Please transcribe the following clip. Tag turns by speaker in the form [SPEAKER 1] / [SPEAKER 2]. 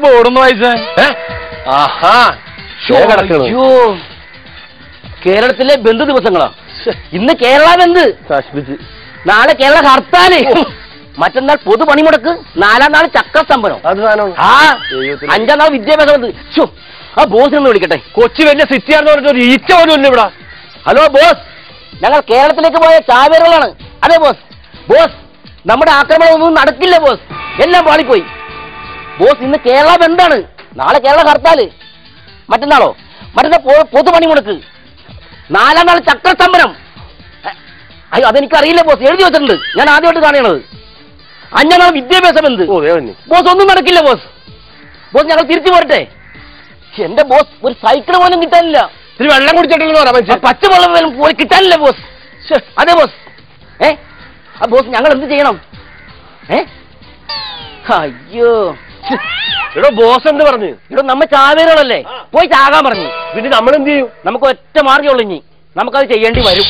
[SPEAKER 1] ബോർഡൊന്ന് വായിച്ചേ.
[SPEAKER 2] കേരളത്തിലെ ബന്ധു ദിവസങ്ങളാ ഇന്ന്. കേരള ബന്ദ്, നാളെ കേരള ഹർത്താല്, മറ്റന്നാൾ പൊതു പണിമുടക്ക്, 4-ാം നാൾ ചക്രസ്തംഭനം, 5-ാം നാൾ വിദ്യാഭ്യാസ ബന്ദ്. ആ ബോസ് ഒന്ന് വിളിക്കട്ടെ.
[SPEAKER 1] കൊച്ചി വലിയ സിറ്റിയാണെന്ന് പറഞ്ഞിട്ട് ഒരു ഈച്ച പോലും ഇല്ല ഇവിടെ.
[SPEAKER 2] ഹലോ ബോസ്, ഞങ്ങൾ കേരളത്തിലേക്ക് പോയ ചാവേറുകളാണ്. അതെ ബോസ്. ബോസ്, നമ്മുടെ ആക്രമണം ഒന്നും നടക്കില്ല ബോസ്, എല്ലാം പാളിപ്പോയി ബോസ്. ഇന്ന് കേരള ബന്ദാണ്, നാളെ കേരള ഹർത്താല്, മറ്റന്നാളോ മറ്റന്നാൾ പൊതു പണിമുടക്ക്, 4-ാം നാൾ ചക്രസ്തംഭനം. അയ്യോ അതെനിക്കറിയില്ല ബോസ്, എഴുതി വെച്ചിട്ടുണ്ട്, ഞാൻ ആദ്യമായിട്ട് കാണണത്. 5-ാം നാൾ വിദ്യാഭ്യാസ ബന്ദ്. ബോസ് ഒന്നും നടക്കില്ല ബോസ്. ബോസ് ഞങ്ങൾ തിരിച്ചു പോരട്ടെ. എന്റെ ബോസ്, ഒരു സൈക്കിൾ പോലും കിട്ടാനില്ല.
[SPEAKER 1] വെള്ളം കുടിച്ചിട്ടില്ല,
[SPEAKER 2] പച്ചവെള്ളം പോലും കിട്ടാനില്ല ബോസ്. അതെ ബോസ്. ആ ബോസ് ഞങ്ങൾ എന്ത് ചെയ്യണം? അയ്യോ
[SPEAKER 1] ഇവിടെ ബോസ് എന്ത് പറഞ്ഞു?
[SPEAKER 2] ഇവിടെ നമ്മ ചാവേറുകളല്ലേ, പോയി ചാകാൻ പറഞ്ഞു.
[SPEAKER 1] പിന്നെ നമ്മൾ എന്ത് ചെയ്യും?
[SPEAKER 2] നമുക്ക് ഒറ്റ മാർഗ്ഗമുള്ളൂ, ഇനി നമുക്കത് ചെയ്യേണ്ടി വരും.